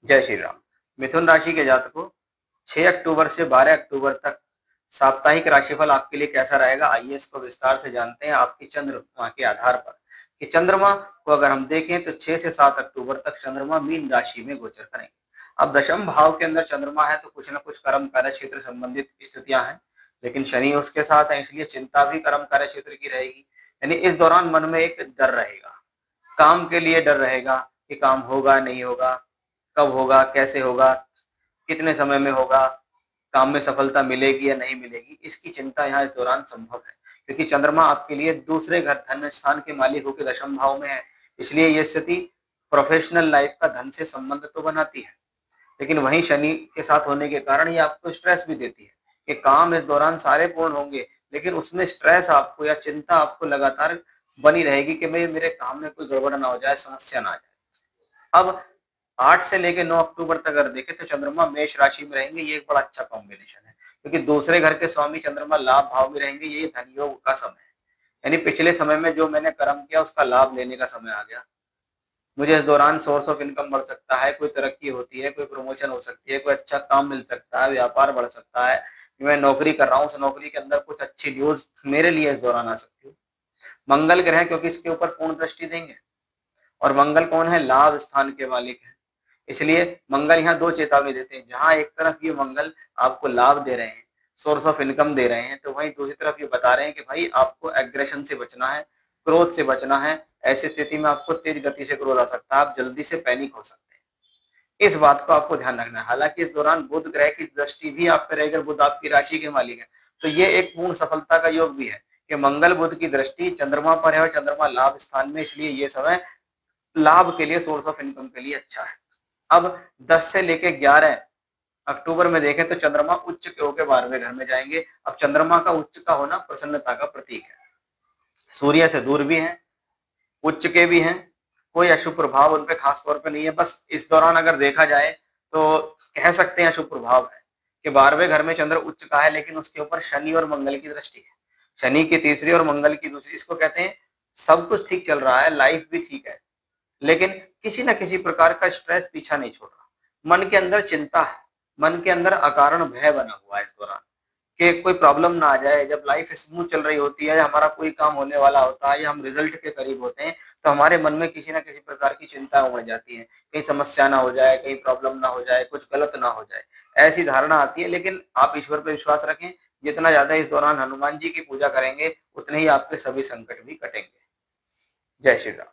जय श्री राम। मिथुन राशि के जातकों, 6 अक्टूबर से 12 अक्टूबर तक साप्ताहिक राशिफल आपके लिए कैसा रहेगा, आइए इसको विस्तार से जानते हैं आपकी चंद्रमा के आधार पर। कि चंद्रमा को अगर हम देखें तो 6 से 7 अक्टूबर तक चंद्रमा मीन राशि में गोचर करेंगे। अब दशम भाव के अंदर चंद्रमा है तो कुछ ना कुछ कर्म कार्य क्षेत्र संबंधित स्थितियां हैं, लेकिन शनि उसके साथ है, इसलिए चिंता भी कर्म कार्य क्षेत्र की रहेगी। यानी इस दौरान मन में एक डर रहेगा, काम के लिए डर रहेगा कि काम होगा नहीं होगा, कब होगा, कैसे होगा, कितने समय में होगा, काम में सफलता मिलेगी या नहीं मिलेगी, इसकी चिंता यहाँ इस दौरान संभव है। क्योंकि चंद्रमा आपके लिए दूसरे घर धन स्थान के मालिक होकर दशम भाव में है, इसलिए ये स्थिति प्रोफेशनल लाइफ का धन से संबंध तो बनाती है, लेकिन वहीं शनि के साथ होने के कारण ये आपको स्ट्रेस भी देती है कि काम इस दौरान सारे पूर्ण होंगे, लेकिन उसमें स्ट्रेस आपको या चिंता आपको लगातार बनी रहेगी कि मैं मेरे काम में कोई गड़बड़ ना हो जाए, समस्या ना आ जाए। अब 8 से लेके 9 अक्टूबर तक अगर देखें तो चंद्रमा मेष राशि में रहेंगे, ये एक बड़ा अच्छा कॉम्बिनेशन है, क्योंकि दूसरे घर के स्वामी चंद्रमा लाभ भाव में रहेंगे, ये धन योग का समय है। यानी पिछले समय में जो मैंने कर्म किया उसका लाभ लेने का समय आ गया। मुझे इस दौरान सोर्स ऑफ इनकम बढ़ सकता है, कोई तरक्की होती है, कोई प्रमोशन हो सकती है, कोई अच्छा काम मिल सकता है, व्यापार बढ़ सकता है। मैं नौकरी कर रहा हूँ, उस नौकरी के अंदर कुछ अच्छी न्यूज मेरे लिए इस दौरान आ सकती है। मंगल ग्रह क्योंकि इसके ऊपर पूर्ण दृष्टि देंगे, और मंगल कौन है, लाभ स्थान के मालिक है, इसलिए मंगल यहाँ दो चेतावनी देते हैं। जहां एक तरफ ये मंगल आपको लाभ दे रहे हैं, सोर्स ऑफ इनकम दे रहे हैं, तो वहीं दूसरी तरफ ये बता रहे हैं कि भाई आपको एग्रेशन से बचना है, क्रोध से बचना है। ऐसी स्थिति में आपको तेज गति से क्रोध आ सकता है, आप जल्दी से पैनिक हो सकते हैं। इस बात को आपको ध्यान रखना है। हालांकि इस दौरान बुध ग्रह की दृष्टि भी आप पर रहेगी, बुध आपकी राशि के मालिक है, तो ये एक पूर्ण सफलता का योग भी है कि मंगल बुध की दृष्टि चंद्रमा पर है और चंद्रमा लाभ स्थान में, इसलिए ये समय लाभ के लिए, सोर्स ऑफ इनकम के लिए अच्छा है। अब 10 से लेके 11 अक्टूबर में देखें तो चंद्रमा उच्च के होकर 12वें घर में जाएंगे। अब चंद्रमा का उच्च का होना प्रसन्नता का प्रतीक है, सूर्य से दूर भी है, उच्च के भी हैं, कोई अशुभ प्रभाव उन पे खास तौर पे नहीं है। बस इस दौरान अगर देखा जाए तो कह सकते हैं अशुभ प्रभाव है कि 12वें घर में चंद्र उच्च का है, लेकिन उसके ऊपर शनि और मंगल की दृष्टि है, शनि की तीसरी और मंगल की दूसरी। इसको कहते हैं सब कुछ ठीक चल रहा है, लाइफ भी ठीक है, लेकिन किसी न किसी प्रकार का स्ट्रेस पीछा नहीं छोड़ रहा, मन के अंदर चिंता है, मन के अंदर अकारण भय बना हुआ है इस दौरान कि कोई प्रॉब्लम ना आ जाए। जब लाइफ स्मूथ चल रही होती है, हमारा कोई काम होने वाला होता है या हम रिजल्ट के करीब होते हैं, तो हमारे मन में किसी न किसी प्रकार की चिंता उमड़ जाती है, कहीं समस्या ना हो जाए, कहीं प्रॉब्लम ना हो जाए, कुछ गलत ना हो जाए, ऐसी धारणा आती है। लेकिन आप ईश्वर पर विश्वास रखें, जितना ज्यादा इस दौरान हनुमान जी की पूजा करेंगे उतने ही आपके सभी संकट भी कटेंगे। जय श्री राम।